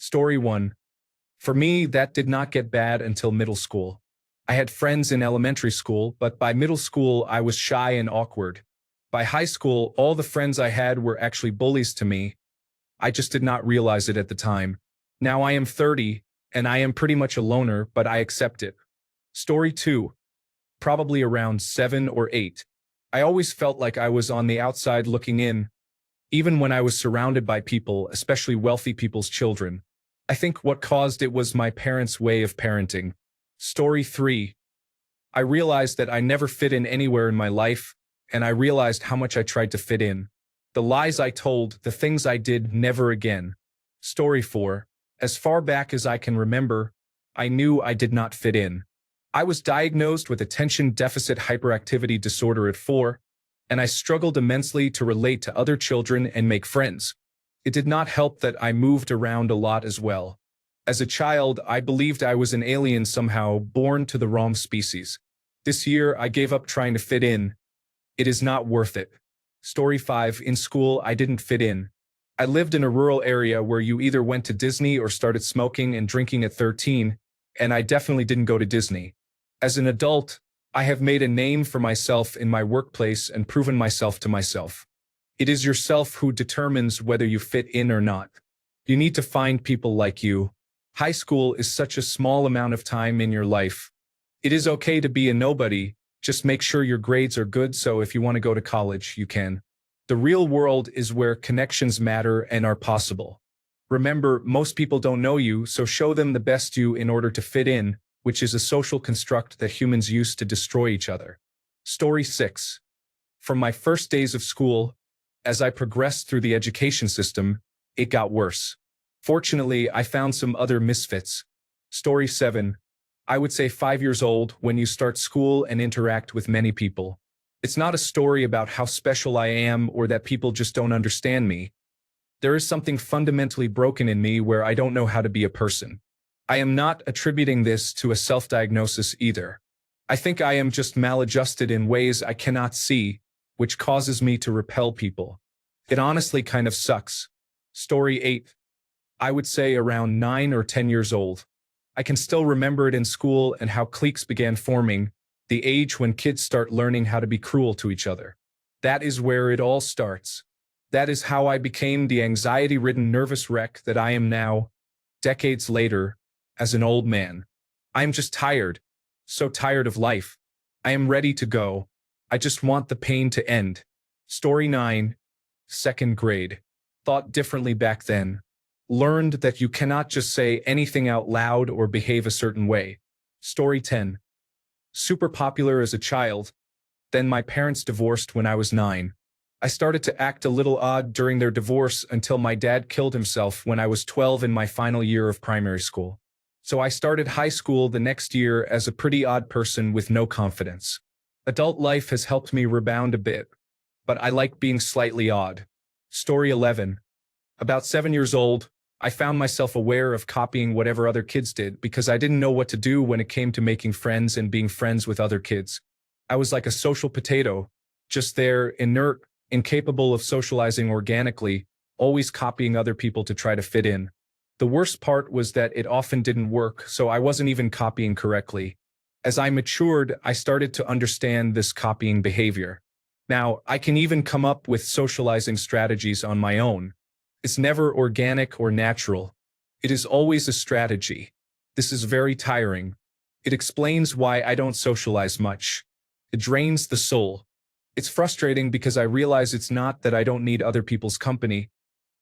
Story 1. For me, that did not get bad until middle school. I had friends in elementary school, but by middle school, I was shy and awkward. By high school, all the friends I had were actually bullies to me. I just did not realize it at the time. Now I am 30, and I am pretty much a loner, but I accept it. Story 2. Probably around 7 or 8. I always felt like I was on the outside looking in, even when I was surrounded by people, especially wealthy people's children. I think what caused it was my parents' way of parenting. Story 3. I realized that I never fit in anywhere in my life, and I realized how much I tried to fit in. The lies I told, the things I did, never again. Story 4. As far back as I can remember, I knew I did not fit in. I was diagnosed with attention deficit hyperactivity disorder at 4, and I struggled immensely to relate to other children and make friends. It did not help that I moved around a lot as well. As a child, I believed I was an alien somehow, born to the wrong species. This year, I gave up trying to fit in. It is not worth it. Story 5. In school, I didn't fit in. I lived in a rural area where you either went to Disney or started smoking and drinking at 13, and I definitely didn't go to Disney. As an adult, I have made a name for myself in my workplace and proven myself to myself. It is yourself who determines whether you fit in or not. You need to find people like you. High school is such a small amount of time in your life. It is okay to be a nobody, just make sure your grades are good so if you want to go to college, you can. The real world is where connections matter and are possible. Remember, most people don't know you, so show them the best you in order to fit in, which is a social construct that humans use to destroy each other. Story 6. From my first days of school, as I progressed through the education system, it got worse. Fortunately, I found some other misfits. Story 7. I would say 5 years old when you start school and interact with many people. It's not a story about how special I am or that people just don't understand me. There is something fundamentally broken in me where I don't know how to be a person. I am not attributing this to a self-diagnosis either. I think I am just maladjusted in ways I cannot see, which causes me to repel people. It honestly kind of sucks. Story 8. I would say around 9 or 10 years old. I can still remember it in school and how cliques began forming, the age when kids start learning how to be cruel to each other. That is where it all starts. That is how I became the anxiety-ridden nervous wreck that I am now, decades later, as an old man. I am just tired. So tired of life. I am ready to go. I just want the pain to end. Story 9. Second grade. Thought differently back then. Learned that you cannot just say anything out loud or behave a certain way. Story 10. Super popular as a child. Then my parents divorced when I was 9. I started to act a little odd during their divorce until my dad killed himself when I was 12 in my final year of primary school. So I started high school the next year as a pretty odd person with no confidence. Adult life has helped me rebound a bit, but I like being slightly odd. Story 11. About 7 years old, I found myself aware of copying whatever other kids did because I didn't know what to do when it came to making friends and being friends with other kids. I was like a social potato, just there, inert, incapable of socializing organically, always copying other people to try to fit in. The worst part was that it often didn't work, so I wasn't even copying correctly. As I matured, I started to understand this copying behavior. Now, I can even come up with socializing strategies on my own. It's never organic or natural. It is always a strategy. This is very tiring. It explains why I don't socialize much. It drains the soul. It's frustrating because I realize it's not that I don't need other people's company,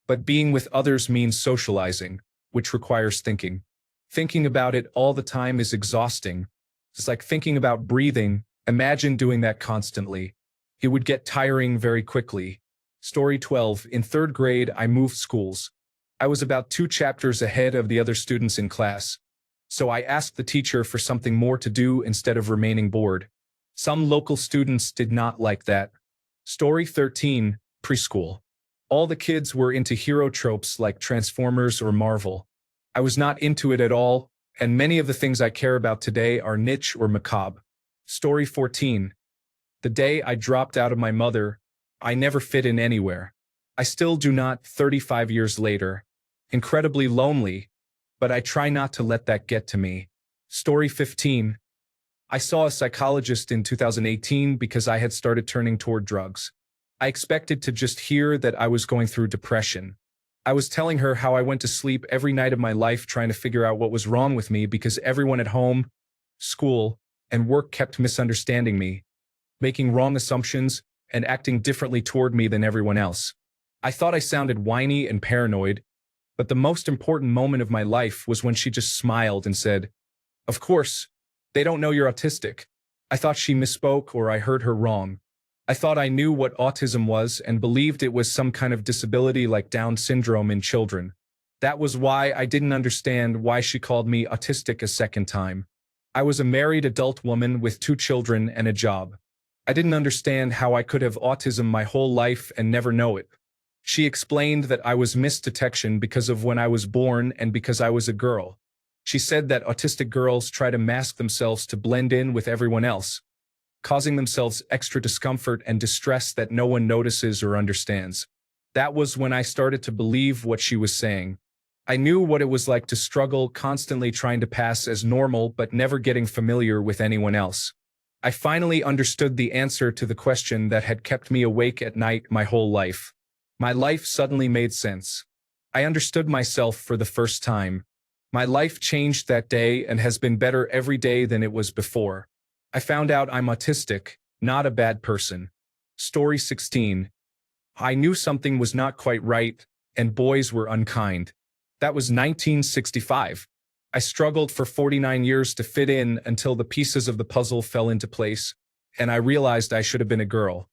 but being with others means socializing, which requires thinking. Thinking about it all the time is exhausting. It's like thinking about breathing. Imagine doing that constantly. It would get tiring very quickly. Story 12. In third grade, I moved schools. I was about 2 chapters ahead of the other students in class. So I asked the teacher for something more to do instead of remaining bored. Some local students did not like that. Story 13. Preschool. All the kids were into hero tropes like Transformers or Marvel. I was not into it at all, and many of the things I care about today are niche or macabre. Story 14. The day I dropped out of my mother, I never fit in anywhere. I still do not, 35 years later. incredibly lonely, but I try not to let that get to me. Story 15. I saw a psychologist in 2018 because I had started turning toward drugs. I expected to just hear that I was going through depression. I was telling her how I went to sleep every night of my life trying to figure out what was wrong with me because everyone at home, school, and work kept misunderstanding me, making wrong assumptions, and acting differently toward me than everyone else. I thought I sounded whiny and paranoid, but the most important moment of my life was when she just smiled and said, "Of course, they don't know you're autistic." I thought she misspoke or I heard her wrong. I thought I knew what autism was and believed it was some kind of disability like Down syndrome in children. That was why I didn't understand why she called me autistic a second time. I was a married adult woman with 2 children and a job. I didn't understand how I could have autism my whole life and never know it. She explained that I was misdetection because of when I was born and because I was a girl. She said that autistic girls try to mask themselves to blend in with everyone else, causing themselves extra discomfort and distress that no one notices or understands. That was when I started to believe what she was saying. I knew what it was like to struggle, constantly trying to pass as normal but never getting familiar with anyone else. I finally understood the answer to the question that had kept me awake at night my whole life. My life suddenly made sense. I understood myself for the first time. My life changed that day and has been better every day than it was before. I found out I'm autistic, not a bad person. Story 16. I knew something was not quite right, and boys were unkind. That was 1965. I struggled for 49 years to fit in until the pieces of the puzzle fell into place, and I realized I should have been a girl.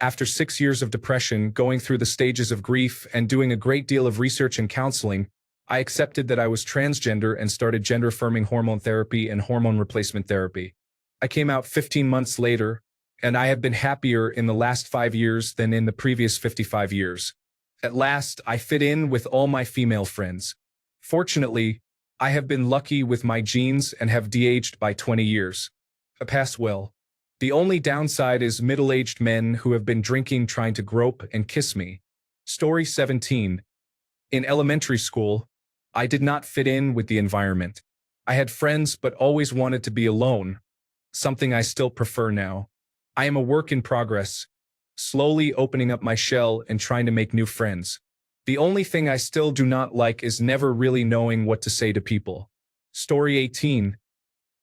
After 6 years of depression, going through the stages of grief, and doing a great deal of research and counseling, I accepted that I was transgender and started gender-affirming hormone therapy and hormone replacement therapy. I came out 15 months later, and I have been happier in the last 5 years than in the previous 55 years. At last, I fit in with all my female friends. Fortunately, I have been lucky with my genes and have de-aged by 20 years. I pass well. The only downside is middle-aged men who have been drinking trying to grope and kiss me. Story 17. In elementary school, I did not fit in with the environment. I had friends but always wanted to be alone, something I still prefer now. I am a work in progress, slowly opening up my shell and trying to make new friends. The only thing I still do not like is never really knowing what to say to people. Story 18.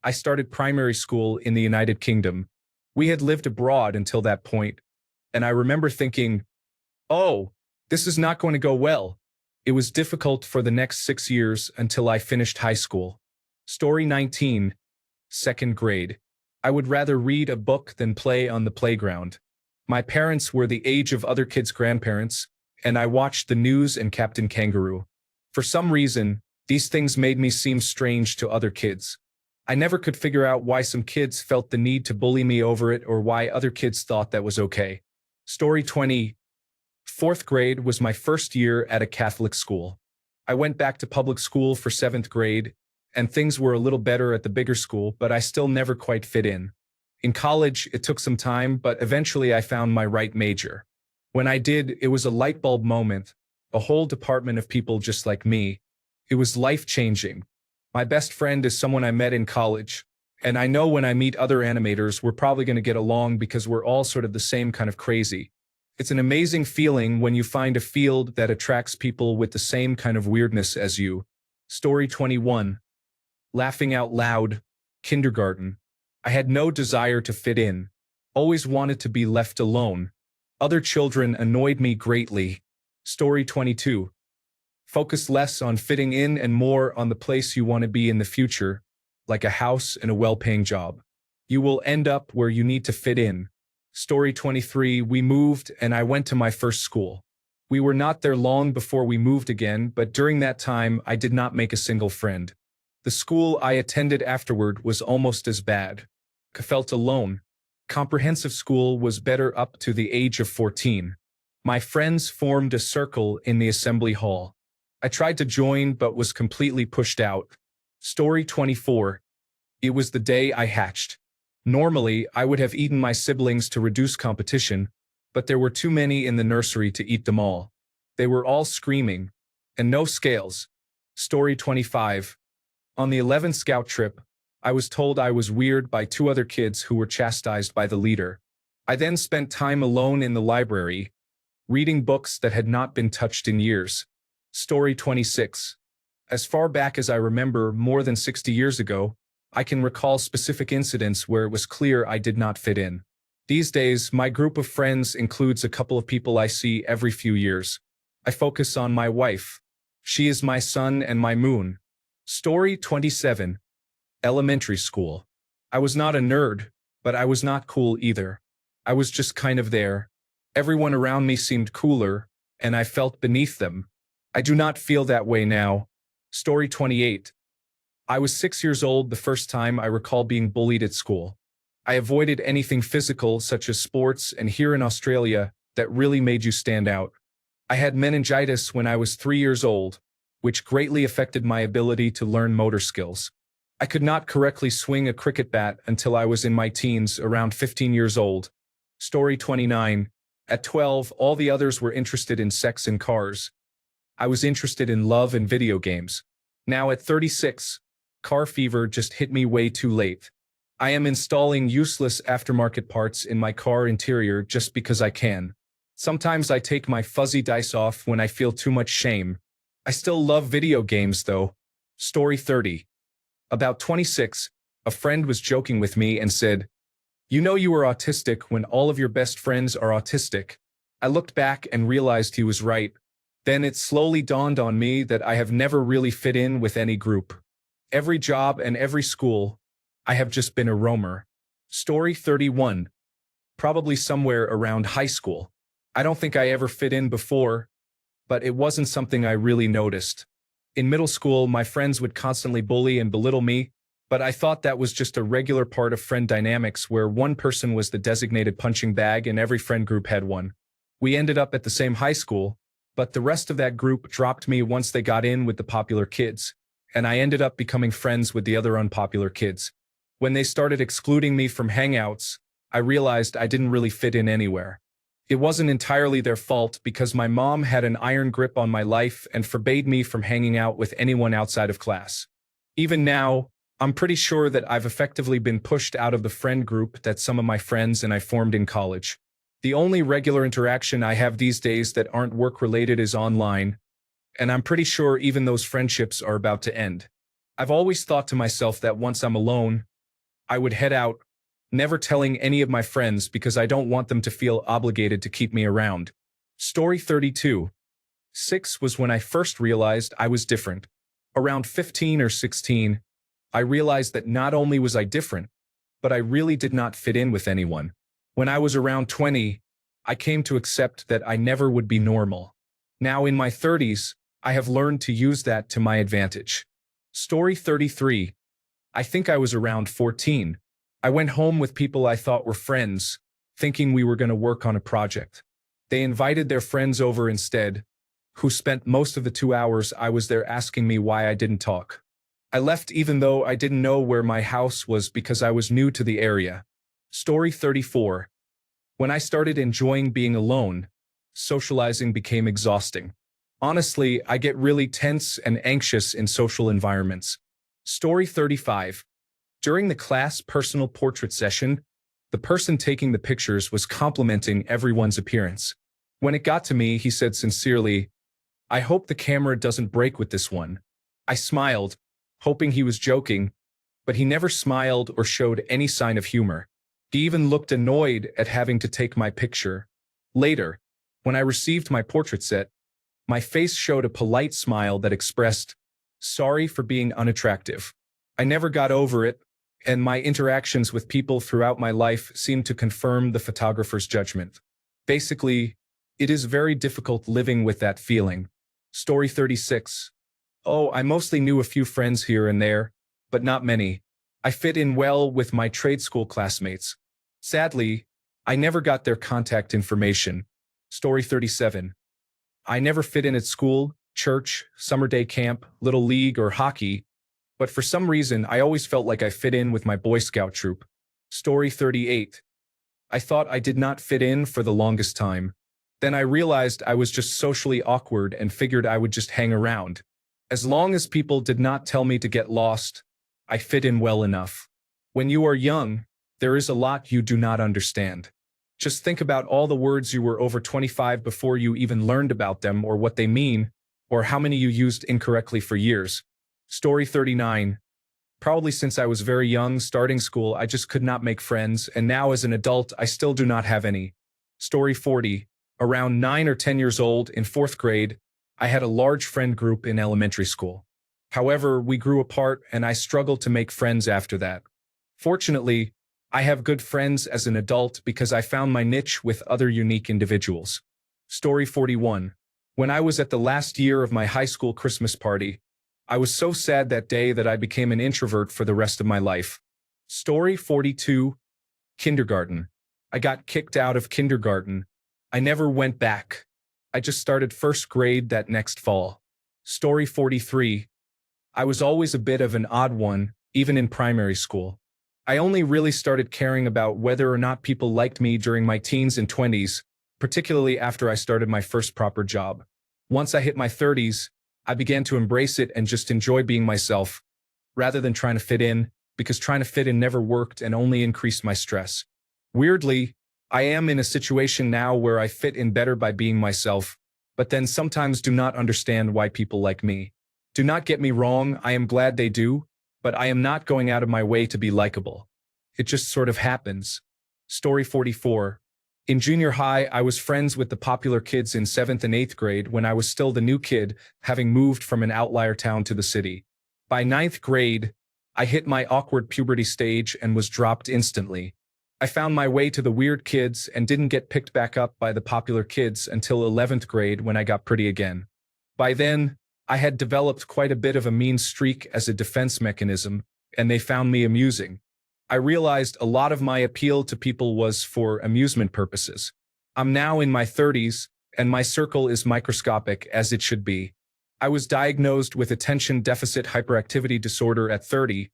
I started primary school in the United Kingdom. We had lived abroad until that point, and I remember thinking, "Oh, this is not going to go well." It was difficult for the next 6 years until I finished high school. Story 19. Second grade. I would rather read a book than play on the playground. My parents were the age of other kids' grandparents, and I watched the news and Captain Kangaroo. For some reason, these things made me seem strange to other kids. I never could figure out why some kids felt the need to bully me over it or why other kids thought that was okay. Story 20. Fourth grade was my first year at a Catholic school. I went back to public school for 7th grade, and things were a little better at the bigger school, but I still never quite fit in. In college, it took some time, but eventually I found my right major. When I did, it was a light bulb moment, a whole department of people just like me. It was life-changing. My best friend is someone I met in college, and I know when I meet other animators, we're probably going to get along because we're all sort of the same kind of crazy. It's an amazing feeling when you find a field that attracts people with the same kind of weirdness as you. Story 21. Laughing out loud. Kindergarten. I had no desire to fit in. Always wanted to be left alone. Other children annoyed me greatly. Story 22. Focus less on fitting in and more on the place you want to be in the future, like a house and a well-paying job. You will end up where you need to fit in. Story 23. We moved and I went to my first school. We were not there long before we moved again, but during that time I did not make a single friend. The school I attended afterward was almost as bad. I felt alone. Comprehensive school was better up to the age of 14. My friends formed a circle in the assembly hall. I tried to join but was completely pushed out. Story 24. It was the day I hatched. Normally, I would have eaten my siblings to reduce competition, but there were too many in the nursery to eat them all. They were all screaming. and no scales. Story 25. On the 11th scout trip, I was told I was weird by two other kids who were chastised by the leader. I then spent time alone in the library, reading books that had not been touched in years. Story 26. As far back as I remember, more than 60 years ago, I can recall specific incidents where it was clear I did not fit in. These days, my group of friends includes a couple of people I see every few years. I focus on my wife. She is my sun and my moon. Story 27. Elementary school. I was not a nerd, but I was not cool either. I was just kind of there. Everyone around me seemed cooler, and I felt beneath them. I do not feel that way now. Story 28. I was 6 years old the first time I recall being bullied at school. I avoided anything physical, such as sports, and here in Australia, that really made you stand out. I had meningitis when I was 3 years old, which greatly affected my ability to learn motor skills. I could not correctly swing a cricket bat until I was in my teens, around 15 years old. Story 29. At 12, all the others were interested in sex and cars. I was interested in love and video games. Now at 36, car fever just hit me way too late. I am installing useless aftermarket parts in my car interior just because I can. Sometimes I take my fuzzy dice off when I feel too much shame. I still love video games though. Story 30. About 26, a friend was joking with me and said, "You know you are autistic when all of your best friends are autistic." I looked back and realized he was right. Then it slowly dawned on me that I have never really fit in with any group. Every job and every school, I have just been a roamer. Story 31. Probably somewhere around high school. I don't think I ever fit in before, but it wasn't something I really noticed. In middle school, my friends would constantly bully and belittle me, but I thought that was just a regular part of friend dynamics where one person was the designated punching bag and every friend group had one. We ended up at the same high school, but the rest of that group dropped me once they got in with the popular kids, and I ended up becoming friends with the other unpopular kids. When they started excluding me from hangouts, I realized I didn't really fit in anywhere. It wasn't entirely their fault because my mom had an iron grip on my life and forbade me from hanging out with anyone outside of class. Even now, I'm pretty sure that I've effectively been pushed out of the friend group that some of my friends and I formed in college. The only regular interaction I have these days that aren't work-related is online, and I'm pretty sure even those friendships are about to end. I've always thought to myself that once I'm alone, I would head out, never telling any of my friends because I don't want them to feel obligated to keep me around. Story 32. 6 was when I first realized I was different. Around 15 or 16, I realized that not only was I different, but I really did not fit in with anyone. When I was around 20, I came to accept that I never would be normal. Now in my 30s, I have learned to use that to my advantage. Story 33. I think I was around 14. I went home with people I thought were friends, thinking we were going to work on a project. They invited their friends over instead, who spent most of the 2 hours I was there asking me why I didn't talk. I left even though I didn't know where my house was because I was new to the area. Story 34. When I started enjoying being alone, socializing became exhausting. Honestly, I get really tense and anxious in social environments. Story 35. During the class personal portrait session, the person taking the pictures was complimenting everyone's appearance. When it got to me, he said sincerely, "I hope the camera doesn't break with this one." I smiled, hoping he was joking, but he never smiled or showed any sign of humor. He even looked annoyed at having to take my picture. Later, when I received my portrait set, my face showed a polite smile that expressed, "Sorry for being unattractive." I never got over it, and my interactions with people throughout my life seemed to confirm the photographer's judgment. Basically, it is very difficult living with that feeling. Story 36. Oh, I mostly knew a few friends here and there, but not many. I fit in well with my trade school classmates. Sadly, I never got their contact information. Story 37. I never fit in at school, church, summer day camp, little league, or hockey, but for some reason I always felt like I fit in with my Boy Scout troop. Story 38. I thought I did not fit in for the longest time. Then I realized I was just socially awkward and figured I would just hang around. As long as people did not tell me to get lost, I fit in well enough. When you are young, there is a lot you do not understand. Just think about all the words you were over 25 before you even learned about them or what they mean, or how many you used incorrectly for years. Story 39. Probably since I was very young, starting school, I just could not make friends, and now as an adult, I still do not have any. Story 40. Around 9 or 10 years old, in 4th grade, I had a large friend group in elementary school. However, we grew apart and I struggled to make friends after that. Fortunately, I have good friends as an adult because I found my niche with other unique individuals. Story 41. When I was at the last year of my high school Christmas party, I was so sad that day that I became an introvert for the rest of my life. Story 42. Kindergarten. I got kicked out of kindergarten. I never went back. I just started 1st grade that next fall. Story 43. I was always a bit of an odd one, even in primary school. I only really started caring about whether or not people liked me during my teens and 20s, particularly after I started my first proper job. Once I hit my 30s, I began to embrace it and just enjoy being myself, rather than trying to fit in, because trying to fit in never worked and only increased my stress. Weirdly, I am in a situation now where I fit in better by being myself, but then sometimes do not understand why people like me. Do not get me wrong, I am glad they do, but I am not going out of my way to be likable. It just sort of happens. Story 44. In junior high, I was friends with the popular kids in 7th and 8th grade when I was still the new kid, having moved from an outlier town to the city. By 9th grade, I hit my awkward puberty stage and was dropped instantly. I found my way to the weird kids and didn't get picked back up by the popular kids until 11th grade when I got pretty again. By then, I had developed quite a bit of a mean streak as a defense mechanism, and they found me amusing. I realized a lot of my appeal to people was for amusement purposes. I'm now in my 30s, and my circle is microscopic as it should be. I was diagnosed with attention deficit hyperactivity disorder at 30,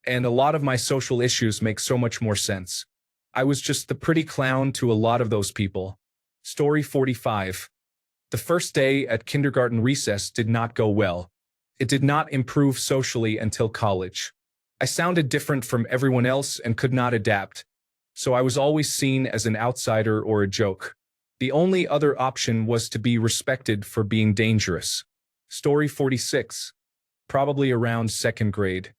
and a lot of my social issues make so much more sense. I was just the pretty clown to a lot of those people. Story 45. The first day at kindergarten recess did not go well. It did not improve socially until college. I sounded different from everyone else and could not adapt, so I was always seen as an outsider or a joke. The only other option was to be respected for being dangerous. Story 46. Probably around 2nd grade.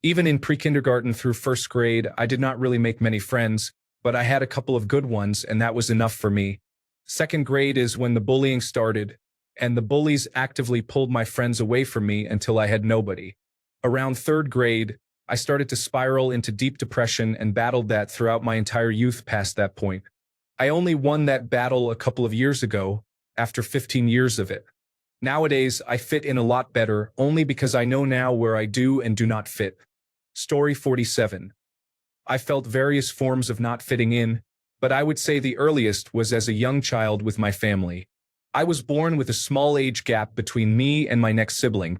Even in pre-kindergarten through 1st grade, I did not really make many friends, but I had a couple of good ones and that was enough for me. 2nd grade is when the bullying started, and the bullies actively pulled my friends away from me until I had nobody. Around 3rd grade, I started to spiral into deep depression and battled that throughout my entire youth past that point. I only won that battle a couple of years ago, after 15 years of it. Nowadays, I fit in a lot better, only because I know now where I do and do not fit. Story 47. I felt various forms of not fitting in, but I would say the earliest was as a young child with my family. I was born with a small age gap between me and my next sibling,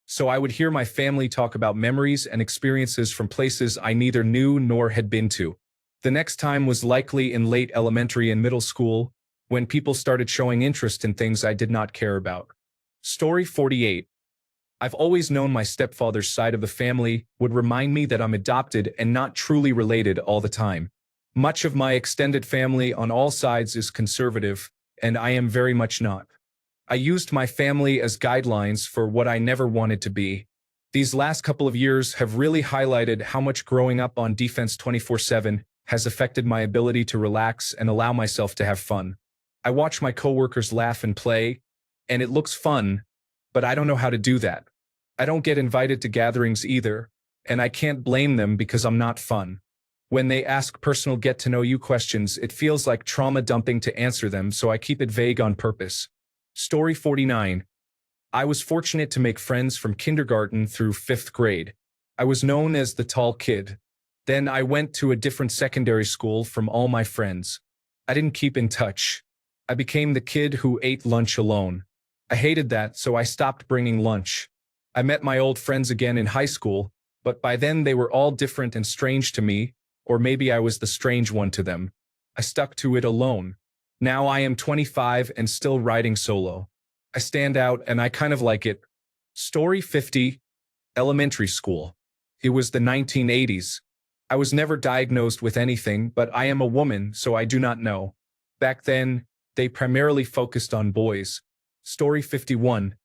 so I would hear my family talk about memories and experiences from places I neither knew nor had been to. The next time was likely in late elementary and middle school, when people started showing interest in things I did not care about. Story 48. I've always known my stepfather's side of the family would remind me that I'm adopted and not truly related all the time. Much of my extended family on all sides is conservative, and I am very much not. I used my family as guidelines for what I never wanted to be. These last couple of years have really highlighted how much growing up on defense 24/7 has affected my ability to relax and allow myself to have fun. I watch my coworkers laugh and play, and it looks fun, but I don't know how to do that. I don't get invited to gatherings either, and I can't blame them because I'm not fun. When they ask personal get-to-know-you questions, it feels like trauma dumping to answer them, so I keep it vague on purpose. Story 49. I was fortunate to make friends from kindergarten through 5th grade. I was known as the tall kid. Then I went to a different secondary school from all my friends. I didn't keep in touch. I became the kid who ate lunch alone. I hated that, so I stopped bringing lunch. I met my old friends again in high school, but by then they were all different and strange to me, or maybe I was the strange one to them. I stuck to it alone. Now I am 25 and still riding solo. I stand out and I kind of like it. Story 50, elementary school. It was the 1980s. I was never diagnosed with anything, but I am a woman, so I do not know. Back then, they primarily focused on boys. Story 51.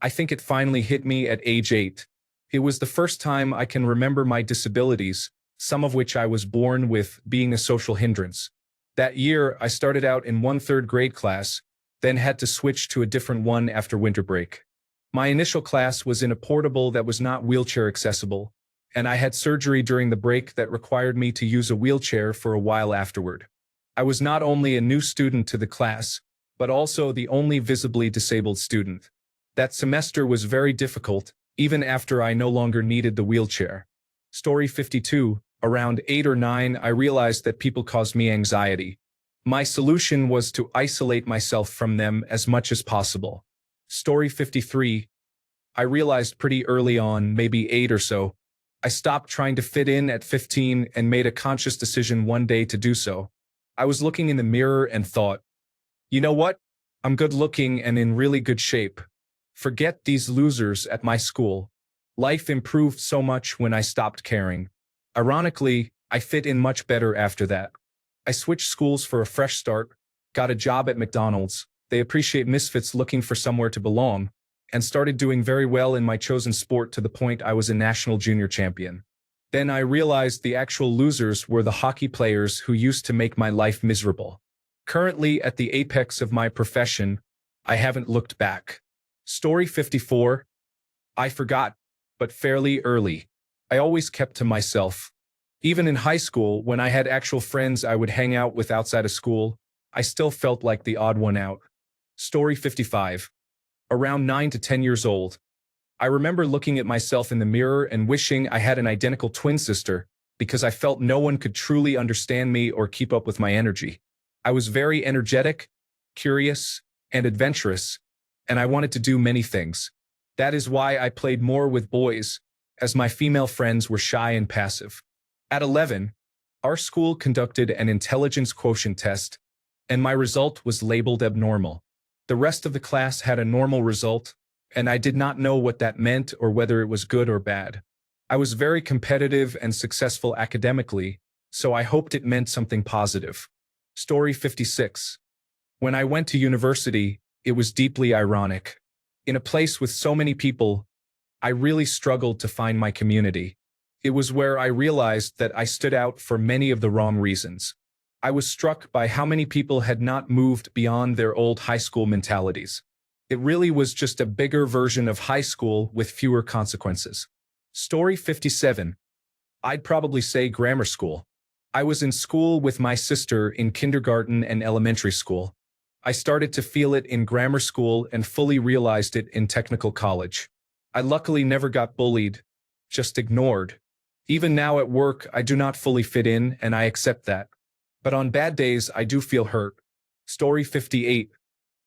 I think it finally hit me at age 8. It was the first time I can remember my disabilities, some of which I was born with, being a social hindrance. That year, I started out in one third grade class, then had to switch to a different one after winter break. My initial class was in a portable that was not wheelchair accessible, and I had surgery during the break that required me to use a wheelchair for a while afterward. I was not only a new student to the class, but also the only visibly disabled student. That semester was very difficult, even after I no longer needed the wheelchair. Story 52. Around 8 or 9, I realized that people caused me anxiety. My solution was to isolate myself from them as much as possible. Story 53. I realized pretty early on, maybe 8 or so, I stopped trying to fit in at 15 and made a conscious decision one day to do so. I was looking in the mirror and thought, you know what? I'm good looking and in really good shape. Forget these losers at my school. Life improved so much when I stopped caring. Ironically, I fit in much better after that. I switched schools for a fresh start, got a job at McDonald's, they appreciate misfits looking for somewhere to belong, and started doing very well in my chosen sport to the point I was a national junior champion. Then I realized the actual losers were the hockey players who used to make my life miserable. Currently at the apex of my profession, I haven't looked back. Story 54. I forgot, but fairly early. I always kept to myself. Even in high school, when I had actual friends I would hang out with outside of school, I still felt like the odd one out. Story 55. Around 9 to 10 years old, I remember looking at myself in the mirror and wishing I had an identical twin sister because I felt no one could truly understand me or keep up with my energy. I was very energetic, curious, and adventurous, and I wanted to do many things. That is why I played more with boys, as my female friends were shy and passive. At 11, our school conducted an intelligence quotient test, and my result was labeled abnormal. The rest of the class had a normal result, and I did not know what that meant or whether it was good or bad. I was very competitive and successful academically, so I hoped it meant something positive. Story 56. When I went to university, it was deeply ironic. In a place with so many people, I really struggled to find my community. It was where I realized that I stood out for many of the wrong reasons. I was struck by how many people had not moved beyond their old high school mentalities. It really was just a bigger version of high school with fewer consequences. Story 57. I'd probably say grammar school. I was in school with my sister in kindergarten and elementary school. I started to feel it in grammar school and fully realized it in technical college. I luckily never got bullied, just ignored. Even now at work, I do not fully fit in, and I accept that. But on bad days, I do feel hurt. Story 58.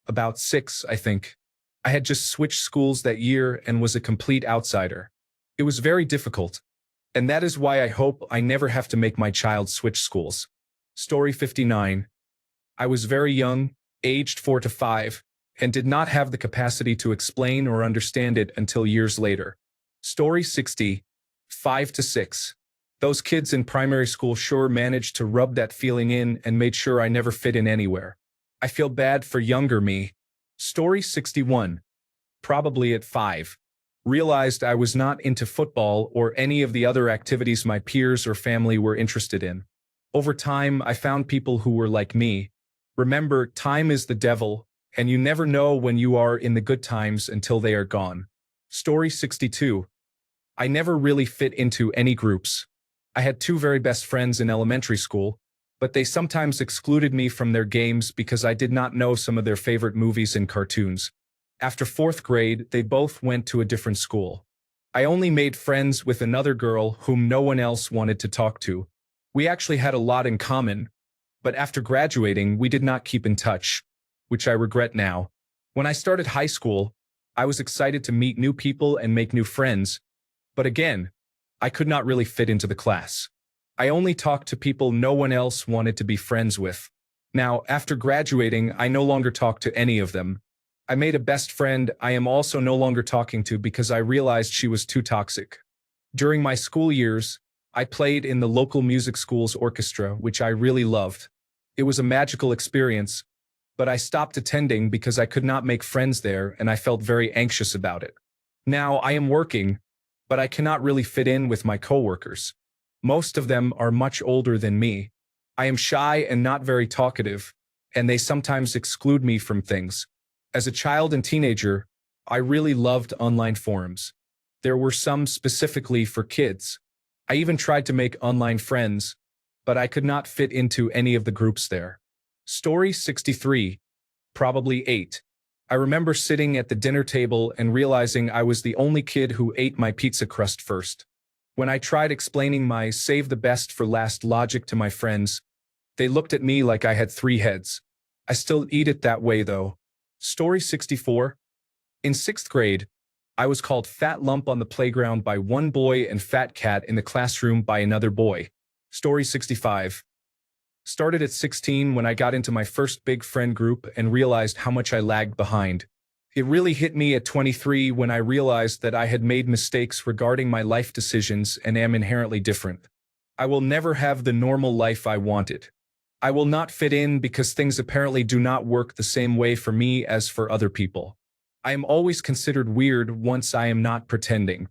About 6, I think. I had just switched schools that year and was a complete outsider. It was very difficult, and that is why I hope I never have to make my child switch schools. Story 59. I was very young, aged 4 to 5, and did not have the capacity to explain or understand it until years later. Story 60. 5 to 6. Those kids in primary school sure managed to rub that feeling in and made sure I never fit in anywhere. I feel bad for younger me. Story 61. Probably at 5. Realized I was not into football or any of the other activities my peers or family were interested in. Over time, I found people who were like me. Remember, time is the devil, and you never know when you are in the good times until they are gone. Story 62. I never really fit into any groups. I had 2 very best friends in elementary school, but they sometimes excluded me from their games because I did not know some of their favorite movies and cartoons. After 4th grade, they both went to a different school. I only made friends with another girl whom no one else wanted to talk to. We actually had a lot in common, but after graduating, we did not keep in touch, which I regret now. When I started high school, I was excited to meet new people and make new friends, but again, I could not really fit into the class. I only talked to people no one else wanted to be friends with. Now, after graduating, I no longer talk to any of them. I made a best friend I am also no longer talking to because I realized she was too toxic. During my school years, I played in the local music school's orchestra, which I really loved. It was a magical experience, but I stopped attending because I could not make friends there and I felt very anxious about it. Now I am working, but I cannot really fit in with my coworkers. Most of them are much older than me. I am shy and not very talkative, and they sometimes exclude me from things. As a child and teenager, I really loved online forums. There were some specifically for kids. I even tried to make online friends, but I could not fit into any of the groups there. Story 63, probably 8. I remember sitting at the dinner table and realizing I was the only kid who ate my pizza crust first. When I tried explaining my save the best for last logic to my friends, they looked at me like I had 3 heads. I still eat it that way though. Story 64. In 6th grade, I was called Fat Lump on the playground by one boy and Fat Cat in the classroom by another boy. Story 65. Started at 16 when I got into my first big friend group and realized how much I lagged behind. It really hit me at 23 when I realized that I had made mistakes regarding my life decisions and am inherently different. I will never have the normal life I wanted. I will not fit in because things apparently do not work the same way for me as for other people. I am always considered weird once I am not pretending.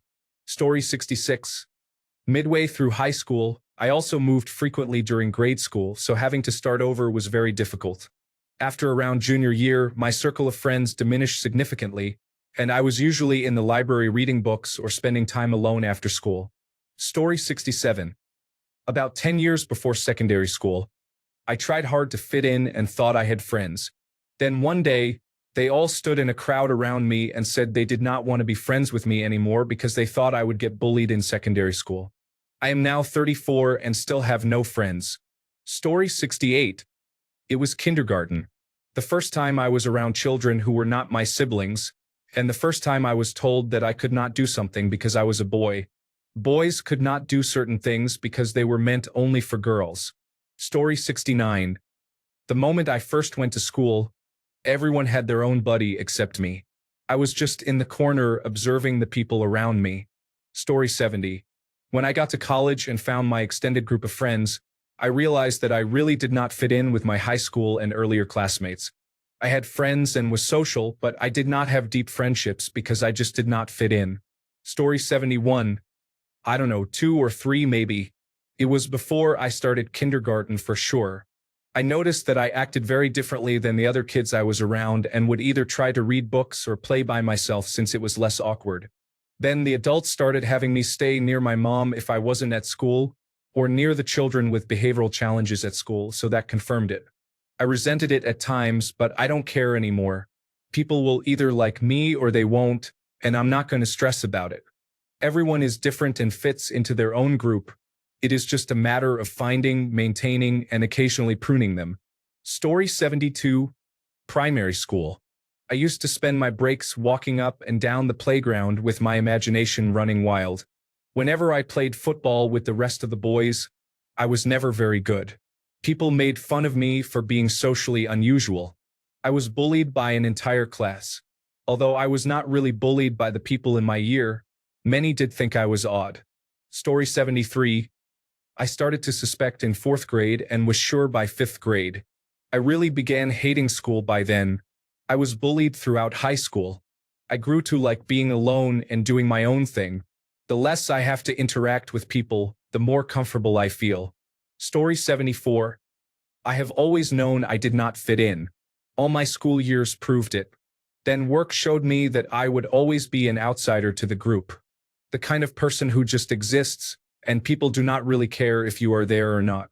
Story 66. Midway through high school, I also moved frequently during grade school, so having to start over was very difficult. After around junior year, my circle of friends diminished significantly, and I was usually in the library reading books or spending time alone after school. Story 67. About 10 years before secondary school, I tried hard to fit in and thought I had friends. Then one day, they all stood in a crowd around me and said they did not want to be friends with me anymore because they thought I would get bullied in secondary school. I am now 34 and still have no friends. Story 68. It was kindergarten. The first time I was around children who were not my siblings, and the first time I was told that I could not do something because I was a boy. Boys could not do certain things because they were meant only for girls. Story 69. The moment I first went to school, everyone had their own buddy except me. I was just in the corner observing the people around me. Story 70. When I got to college and found my extended group of friends, I realized that I really did not fit in with my high school and earlier classmates. I had friends and was social, but I did not have deep friendships because I just did not fit in. Story 71. I don't know, 2 or 3 maybe. It was before I started kindergarten for sure. I noticed that I acted very differently than the other kids I was around and would either try to read books or play by myself since it was less awkward. Then the adults started having me stay near my mom if I wasn't at school, or near the children with behavioral challenges at school, so that confirmed it. I resented it at times, but I don't care anymore. People will either like me or they won't, and I'm not going to stress about it. Everyone is different and fits into their own group. It is just a matter of finding, maintaining, and occasionally pruning them. Story 72. Primary school. I used to spend my breaks walking up and down the playground with my imagination running wild. Whenever I played football with the rest of the boys, I was never very good. People made fun of me for being socially unusual. I was bullied by an entire class. Although I was not really bullied by the people in my year, many did think I was odd. Story 73. I started to suspect in 4th grade and was sure by 5th grade. I really began hating school by then. I was bullied throughout high school. I grew to like being alone and doing my own thing. The less I have to interact with people, the more comfortable I feel. Story 74. I have always known I did not fit in. All my school years proved it. Then work showed me that I would always be an outsider to the group. The kind of person who just exists, and people do not really care if you are there or not.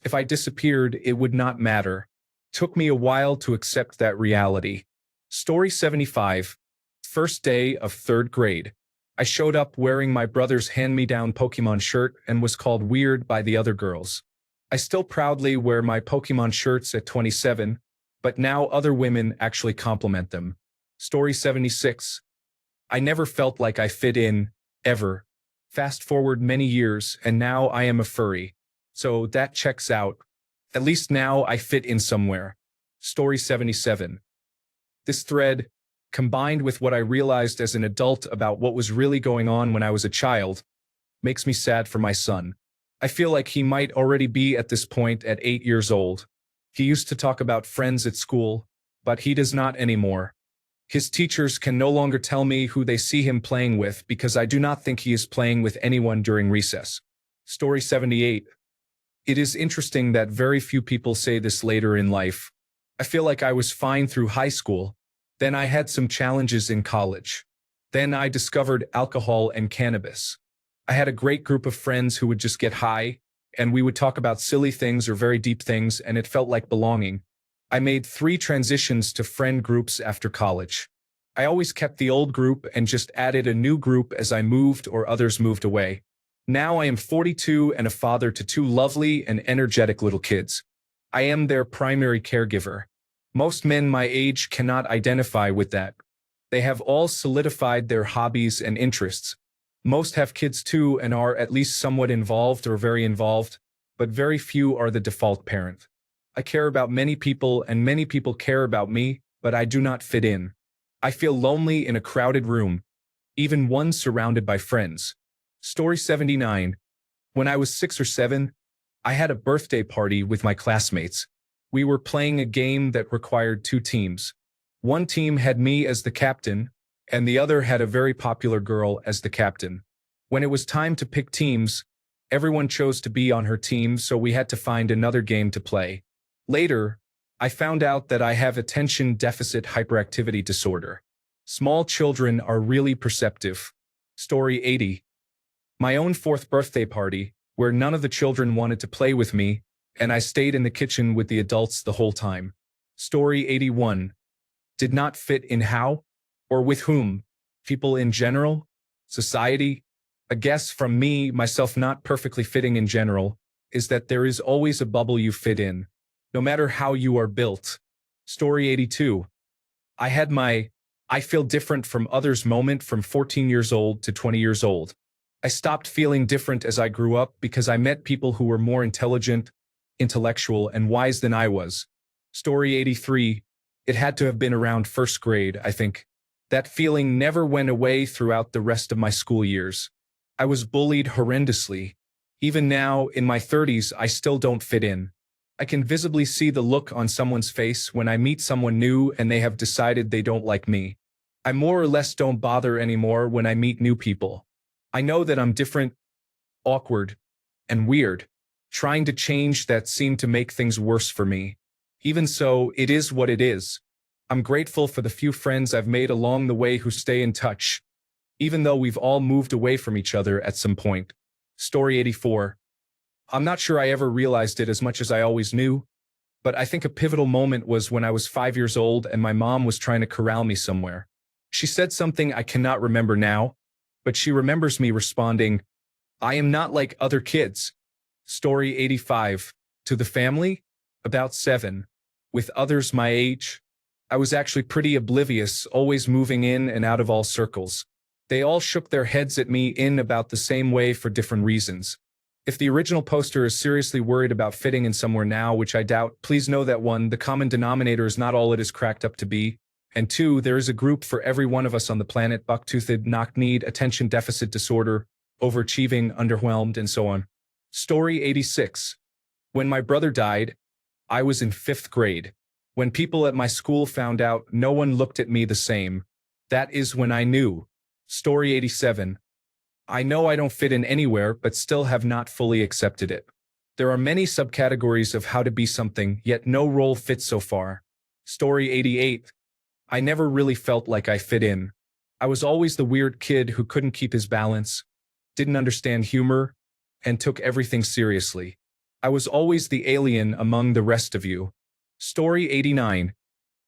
If I disappeared, it would not matter. Took me a while to accept that reality. Story 75. First day of 3rd grade. I showed up wearing my brother's hand-me-down Pokemon shirt and was called weird by the other girls. I still proudly wear my Pokemon shirts at 27, but now other women actually compliment them. Story 76. I never felt like I fit in, ever. Fast forward many years, and now I am a furry. So that checks out. At least now I fit in somewhere. Story 77. This thread, combined with what I realized as an adult about what was really going on when I was a child, makes me sad for my son. I feel like he might already be at this point at 8 years old. He used to talk about friends at school, but he does not anymore. His teachers can no longer tell me who they see him playing with because I do not think he is playing with anyone during recess. Story 78. It is interesting that very few people say this later in life. I feel like I was fine through high school. Then I had some challenges in college. Then I discovered alcohol and cannabis. I had a great group of friends who would just get high, and we would talk about silly things or very deep things, and it felt like belonging. I made 3 transitions to friend groups after college. I always kept the old group and just added a new group as I moved or others moved away. Now I am 42 and a father to 2 lovely and energetic little kids. I am their primary caregiver. Most men my age cannot identify with that. They have all solidified their hobbies and interests. Most have kids too and are at least somewhat involved or very involved, but very few are the default parent. I care about many people and many people care about me, but I do not fit in. I feel lonely in a crowded room, even one surrounded by friends. Story 79. When I was 6 or 7, I had a birthday party with my classmates. We were playing a game that required 2 teams. One team had me as the captain, and the other had a very popular girl as the captain. When it was time to pick teams, everyone chose to be on her team, so we had to find another game to play. Later, I found out that I have attention deficit hyperactivity disorder. Small children are really perceptive. Story 80. My own 4th birthday party, where none of the children wanted to play with me, and I stayed in the kitchen with the adults the whole time. Story 81. Did not fit in how? Or with whom? People in general? Society? A guess from me, myself not perfectly fitting in general, is that there is always a bubble you fit in, no matter how you are built. Story 82. I had my I feel different from others moment from 14 years old to 20 years old. I stopped feeling different as I grew up because I met people who were more intelligent, intellectual, and wise than I was. Story 83. It had to have been around 1st grade, I think. That feeling never went away throughout the rest of my school years. I was bullied horrendously. Even now, in my 30s, I still don't fit in. I can visibly see the look on someone's face when I meet someone new and they have decided they don't like me. I more or less don't bother anymore when I meet new people. I know that I'm different, awkward, and weird. Trying to change that seemed to make things worse for me. Even so, it is what it is. I'm grateful for the few friends I've made along the way who stay in touch, even though we've all moved away from each other at some point. Story 84. I'm not sure I ever realized it as much as I always knew, but I think a pivotal moment was when I was 5 years old and my mom was trying to corral me somewhere. She said something I cannot remember now, but she remembers me responding, "I am not like other kids." Story 85. To the family? About 7. With others my age? I was actually pretty oblivious, always moving in and out of all circles. They all shook their heads at me in about the same way for different reasons. If the original poster is seriously worried about fitting in somewhere now, which I doubt, please know that 1, the common denominator is not all it is cracked up to be, and 2, there is a group for every one of us on the planet: buck-toothed, knock-kneed, attention deficit disorder, overachieving, underwhelmed, and so on. Story 86. When my brother died, I was in 5th grade. When people at my school found out, no one looked at me the same. That is when I knew. Story 87. I know I don't fit in anywhere, but still have not fully accepted it. There are many subcategories of how to be something, yet no role fits so far. Story 88. I never really felt like I fit in. I was always the weird kid who couldn't keep his balance, didn't understand humor, and took everything seriously. I was always the alien among the rest of you. Story 89.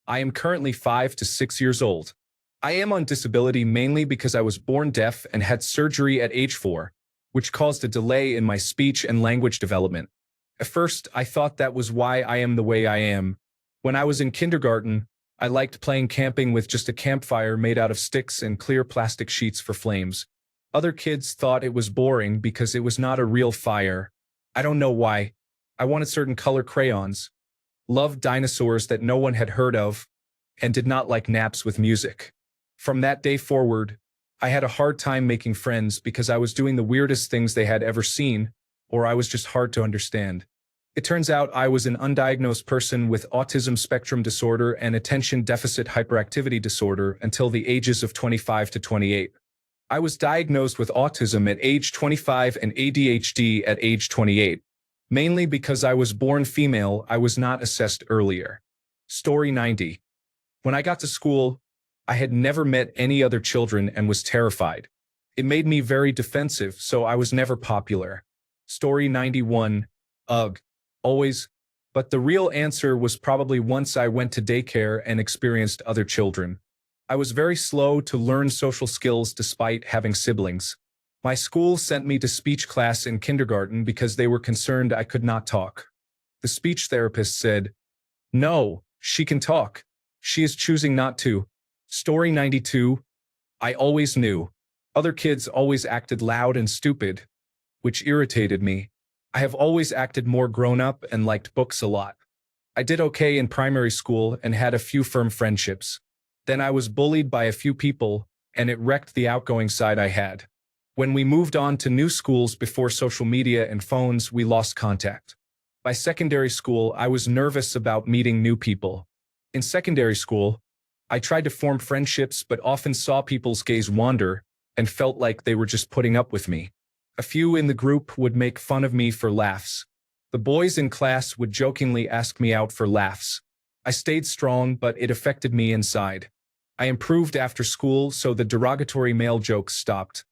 I am currently 5 to 6 years old. I am on disability mainly because I was born deaf and had surgery at age 4, which caused a delay in my speech and language development. At first, I thought that was why I am the way I am. When I was in kindergarten, I liked playing camping with just a campfire made out of sticks and clear plastic sheets for flames. Other kids thought it was boring because it was not a real fire. I don't know why. I wanted certain color crayons, loved dinosaurs that no one had heard of, and did not like naps with music. From that day forward, I had a hard time making friends because I was doing the weirdest things they had ever seen, or I was just hard to understand. It turns out I was an undiagnosed person with autism spectrum disorder and attention deficit hyperactivity disorder until the ages of 25 to 28. I was diagnosed with autism at age 25 and ADHD at age 28. Mainly because I was born female, I was not assessed earlier. Story 90. When I got to school, I had never met any other children and was terrified. It made me very defensive, so I was never popular. Story 91. Ugh. Always. But the real answer was probably once I went to daycare and experienced other children. I was very slow to learn social skills despite having siblings. My school sent me to speech class in kindergarten because they were concerned I could not talk. The speech therapist said, "No, she can talk. She is choosing not to." Story 92. I always knew. Other kids always acted loud and stupid, which irritated me. I have always acted more grown-up and liked books a lot. I did okay in primary school and had a few firm friendships. Then I was bullied by a few people, and it wrecked the outgoing side I had. When we moved on to new schools before social media and phones, we lost contact. By secondary school, I was nervous about meeting new people. In secondary school, I tried to form friendships but often saw people's gaze wander and felt like they were just putting up with me. A few in the group would make fun of me for laughs. The boys in class would jokingly ask me out for laughs. I stayed strong, but it affected me inside. I improved after school, so the derogatory male jokes stopped.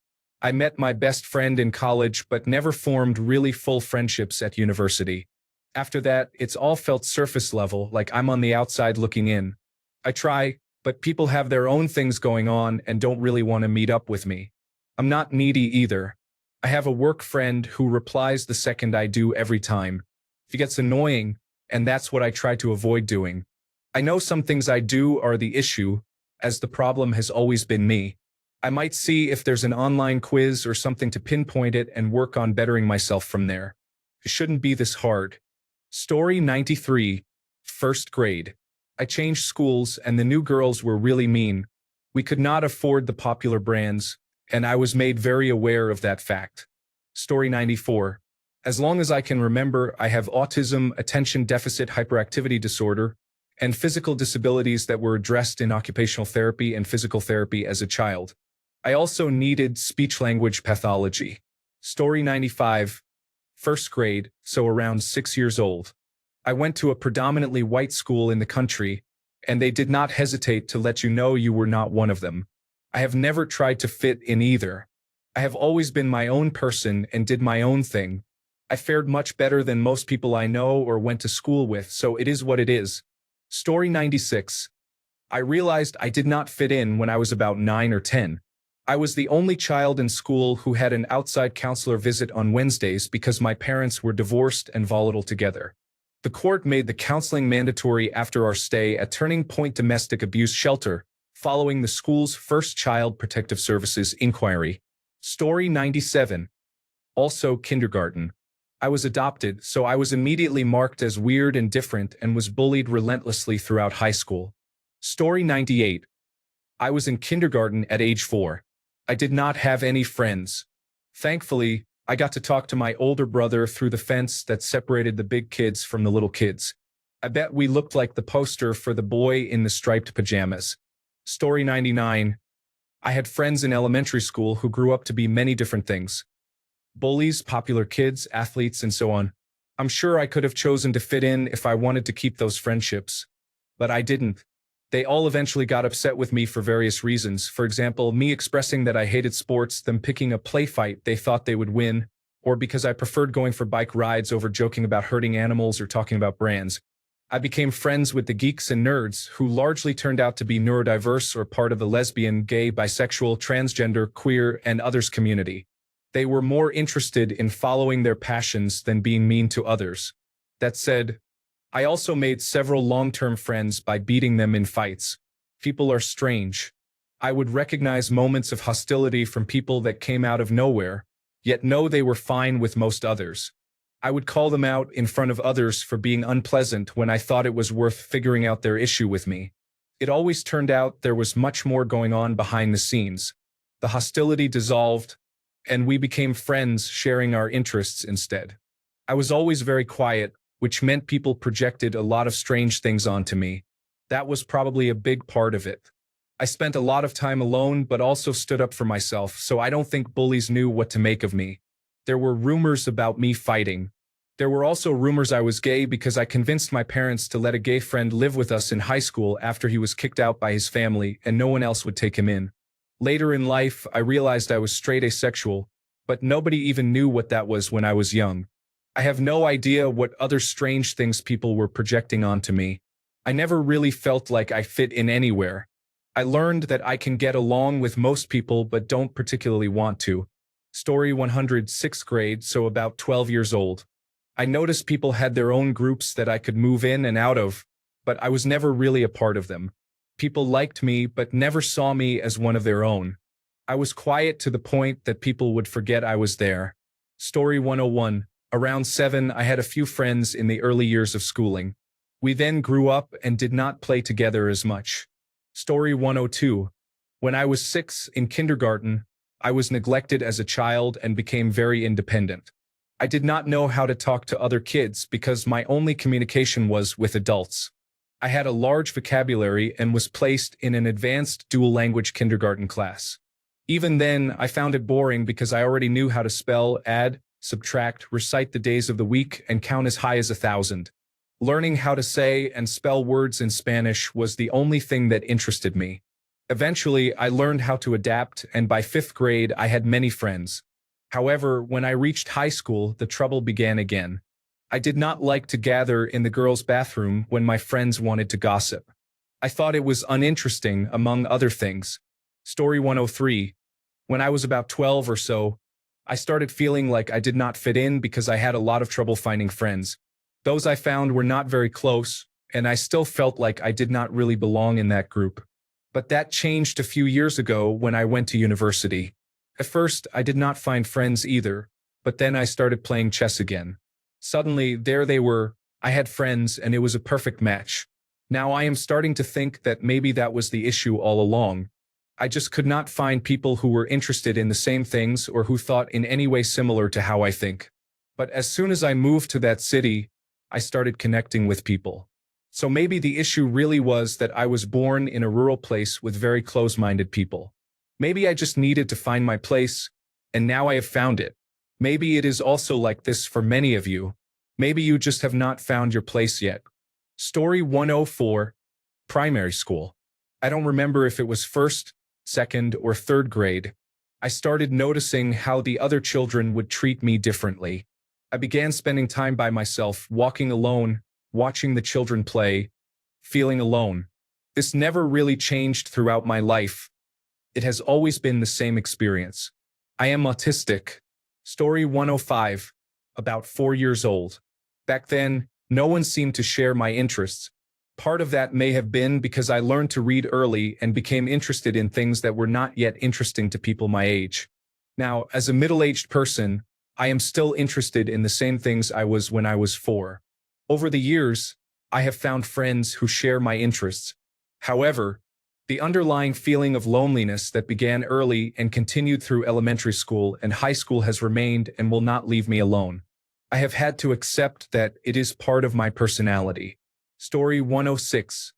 I met my best friend in college but never formed really full friendships at university. After that, it's all felt surface level, like I'm on the outside looking in. I try, but people have their own things going on and don't really want to meet up with me. I'm not needy either. I have a work friend who replies the second I do every time. It gets annoying, and that's what I try to avoid doing. I know some things I do are the issue, as the problem has always been me. I might see if there's an online quiz or something to pinpoint it and work on bettering myself from there. It shouldn't be this hard. Story 93. First grade. I changed schools and the new girls were really mean. We could not afford the popular brands, and I was made very aware of that fact. Story 94. As long as I can remember, I have autism, attention deficit hyperactivity disorder, and physical disabilities that were addressed in occupational therapy and physical therapy as a child. I also needed speech-language pathology. Story 95. First grade, so around 6 years old. I went to a predominantly white school in the country, and they did not hesitate to let you know you were not one of them. I have never tried to fit in either. I have always been my own person and did my own thing. I fared much better than most people I know or went to school with, so it is what it is. Story 96. I realized I did not fit in when I was about 9 or 10. I was the only child in school who had an outside counselor visit on Wednesdays because my parents were divorced and volatile together. The court made the counseling mandatory after our stay at Turning Point Domestic Abuse Shelter, following the school's first Child Protective Services inquiry. Story 97. Also kindergarten. I was adopted, so I was immediately marked as weird and different and was bullied relentlessly throughout high school. Story 98. I was in kindergarten at age 4. I did not have any friends. Thankfully, I got to talk to my older brother through the fence that separated the big kids from the little kids. I bet we looked like the poster for the boy in the striped pajamas. Story 99. I had friends in elementary school who grew up to be many different things. Bullies, popular kids, athletes, and so on. I'm sure I could have chosen to fit in if I wanted to keep those friendships. But I didn't. They all eventually got upset with me for various reasons. For example, me expressing that I hated sports, them picking a play fight they thought they would win, or because I preferred going for bike rides over joking about hurting animals or talking about brands. I became friends with the geeks and nerds, who largely turned out to be neurodiverse or part of the lesbian, gay, bisexual, transgender, queer, and others community. They were more interested in following their passions than being mean to others. That said, I also made several long-term friends by beating them in fights. People are strange. I would recognize moments of hostility from people that came out of nowhere, yet know they were fine with most others. I would call them out in front of others for being unpleasant when I thought it was worth figuring out their issue with me. It always turned out there was much more going on behind the scenes. The hostility dissolved, and we became friends, sharing our interests instead. I was always very quiet, which meant people projected a lot of strange things onto me. That was probably a big part of it. I spent a lot of time alone but also stood up for myself, so I don't think bullies knew what to make of me. There were rumors about me fighting. There were also rumors I was gay because I convinced my parents to let a gay friend live with us in high school after he was kicked out by his family and no one else would take him in. Later in life, I realized I was straight asexual, but nobody even knew what that was when I was young. I have no idea what other strange things people were projecting onto me. I never really felt like I fit in anywhere. I learned that I can get along with most people but don't particularly want to. Story 100, 6th grade, so about 12 years old. I noticed people had their own groups that I could move in and out of, but I was never really a part of them. People liked me but never saw me as one of their own. I was quiet to the point that people would forget I was there. Story 101. Around 7, I had a few friends in the early years of schooling. We then grew up and did not play together as much. Story 102. When I was 6 in kindergarten, I was neglected as a child and became very independent. I did not know how to talk to other kids because my only communication was with adults. I had a large vocabulary and was placed in an advanced dual-language kindergarten class. Even then, I found it boring because I already knew how to spell, add, subtract, recite the days of the week, and count as high as 1,000. Learning how to say and spell words in Spanish was the only thing that interested me. Eventually, I learned how to adapt, and by 5th grade, I had many friends. However, when I reached high school, the trouble began again. I did not like to gather in the girls' bathroom when my friends wanted to gossip. I thought it was uninteresting, among other things. Story 103. When I was about 12 or so, I started feeling like I did not fit in because I had a lot of trouble finding friends. Those I found were not very close, and I still felt like I did not really belong in that group. But that changed a few years ago when I went to university. At first, I did not find friends either, but then I started playing chess again. Suddenly, there they were. I had friends, and it was a perfect match. Now I am starting to think that maybe that was the issue all along. I just could not find people who were interested in the same things or who thought in any way similar to how I think. But as soon as I moved to that city, I started connecting with people. So maybe the issue really was that I was born in a rural place with very close-minded people. Maybe I just needed to find my place, and now I have found it. Maybe it is also like this for many of you. Maybe you just have not found your place yet. Story 104. Primary school. I don't remember if it was 1st, 2nd, or 3rd grade. I started noticing how the other children would treat me differently. I began spending time by myself, walking alone, watching the children play, feeling alone. This never really changed throughout my life. It has always been the same experience. I am autistic. Story 105. About 4 years old. Back then, no one seemed to share my interests. Part of that may have been because I learned to read early and became interested in things that were not yet interesting to people my age. Now, as a middle-aged person, I am still interested in the same things I was when I was 4. Over the years, I have found friends who share my interests. However, the underlying feeling of loneliness that began early and continued through elementary school and high school has remained and will not leave me alone. I have had to accept that it is part of my personality. Story 106.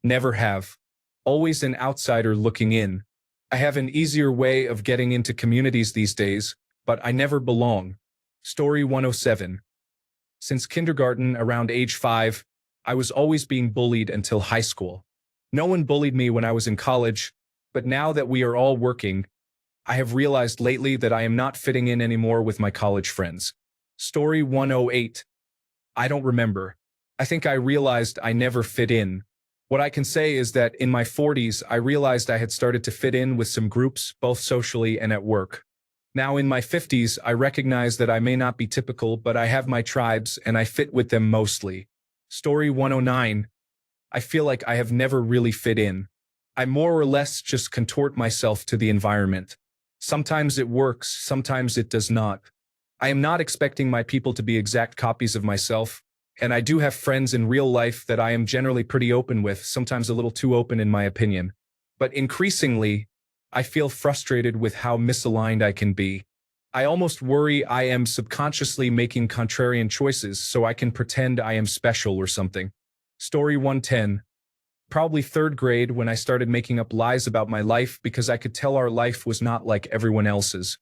Never have. Always an outsider looking in. I have an easier way of getting into communities these days, but I never belong. Story 107. Since kindergarten, around age 5, I was always being bullied until high school. No one bullied me when I was in college, but now that we are all working, I have realized lately that I am not fitting in anymore with my college friends. Story 108. I don't remember. I think I realized I never fit in. What I can say is that in my 40s, I realized I had started to fit in with some groups, both socially and at work. Now in my 50s, I recognize that I may not be typical, but I have my tribes and I fit with them mostly. Story 109. I feel like I have never really fit in. I more or less just contort myself to the environment. Sometimes it works, sometimes it does not. I am not expecting my people to be exact copies of myself, and I do have friends in real life that I am generally pretty open with, sometimes a little too open in my opinion. But increasingly, I feel frustrated with how misaligned I can be. I almost worry I am subconsciously making contrarian choices so I can pretend I am special or something. Story 110. Probably third grade when I started making up lies about my life because I could tell our life was not like everyone else's.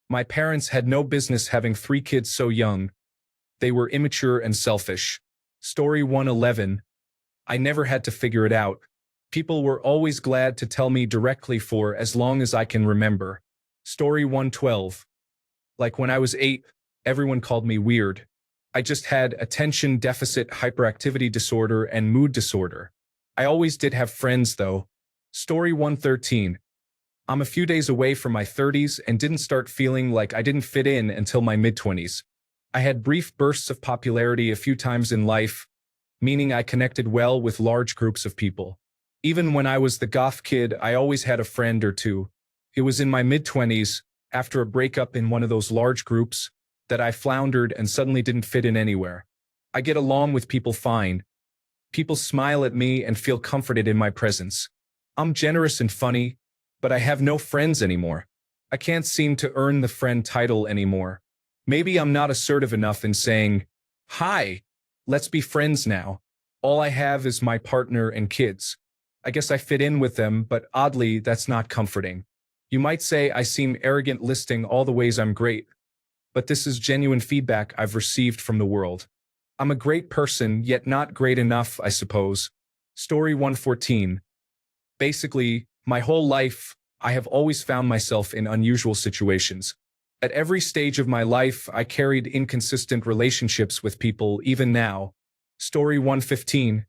My parents had no business having 3 kids so young. They were immature and selfish. Story 111. I never had to figure it out. People were always glad to tell me directly for as long as I can remember. Story 112. Like when I was 8, everyone called me weird. I just had attention deficit hyperactivity disorder and mood disorder. I always did have friends though. Story 113. I'm a few days away from my 30s and didn't start feeling like I didn't fit in until my mid-20s. I had brief bursts of popularity a few times in life, meaning I connected well with large groups of people. Even when I was the goth kid, I always had a friend or two. It was in my mid-20s, after a breakup in one of those large groups, that I floundered and suddenly didn't fit in anywhere. I get along with people fine. People smile at me and feel comforted in my presence. I'm generous and funny, but I have no friends anymore. I can't seem to earn the friend title anymore. Maybe I'm not assertive enough in saying, "Hi, let's be friends now." All I have is my partner and kids. I guess I fit in with them, but oddly, that's not comforting. You might say I seem arrogant listing all the ways I'm great, but this is genuine feedback I've received from the world. I'm a great person, yet not great enough, I suppose. Story 114. Basically, my whole life, I have always found myself in unusual situations. At every stage of my life, I carried inconsistent relationships with people, even now. Story 115.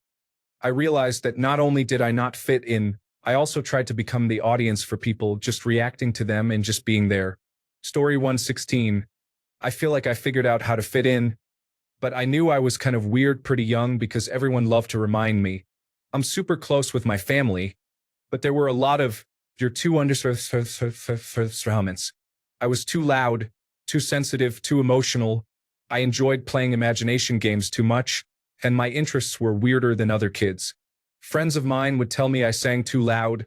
I realized that not only did I not fit in, I also tried to become the audience for people, just reacting to them and just being there. Story 116. I feel like I figured out how to fit in, but I knew I was kind of weird pretty young because everyone loved to remind me. I'm super close with my family, but there were a lot of, "You're too comments. I was too loud, too sensitive, too emotional. I enjoyed playing imagination games too much, and my interests were weirder than other kids. Friends of mine would tell me I sang too loud,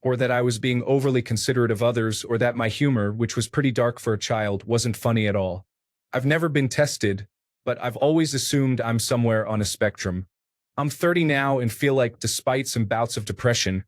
or that I was being overly considerate of others, or that my humor, which was pretty dark for a child, wasn't funny at all. I've never been tested, but I've always assumed I'm somewhere on a spectrum. I'm 30 now and feel like, despite some bouts of depression,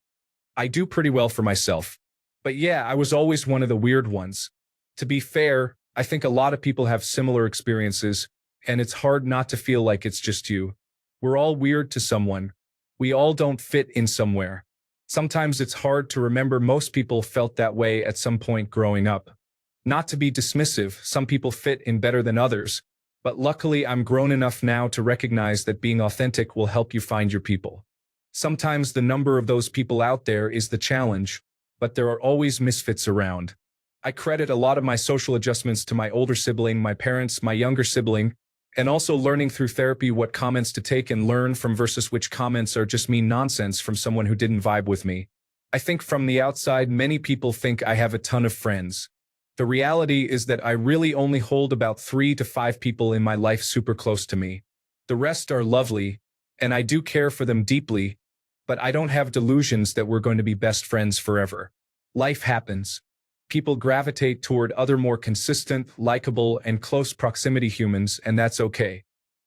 I do pretty well for myself. But yeah, I was always one of the weird ones. To be fair, I think a lot of people have similar experiences, and it's hard not to feel like it's just you. We're all weird to someone. We all don't fit in somewhere. Sometimes it's hard to remember most people felt that way at some point growing up. Not to be dismissive, some people fit in better than others, but luckily I'm grown enough now to recognize that being authentic will help you find your people. Sometimes the number of those people out there is the challenge, but there are always misfits around. I credit a lot of my social adjustments to my older sibling, my parents, my younger sibling, and also learning through therapy what comments to take and learn from versus which comments are just mean nonsense from someone who didn't vibe with me. I think from the outside, many people think I have a ton of friends. The reality is that I really only hold about 3 to 5 people in my life super close to me. The rest are lovely, and I do care for them deeply, but I don't have delusions that we're going to be best friends forever. Life happens. People gravitate toward other more consistent, likable, and close proximity humans, and that's okay.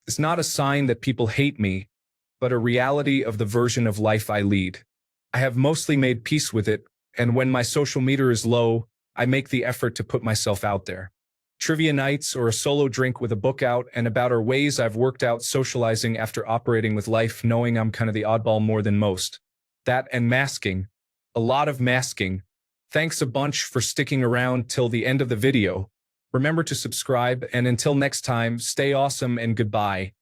It's not a sign that people hate me, but a reality of the version of life I lead. I have mostly made peace with it, and when my social meter is low, I make the effort to put myself out there. Trivia nights or a solo drink with a book out and about are ways I've worked out socializing after operating with life, knowing I'm kind of the oddball more than most. That and masking. A lot of masking. Thanks a bunch for sticking around till the end of the video. Remember to subscribe, and until next time, stay awesome and goodbye.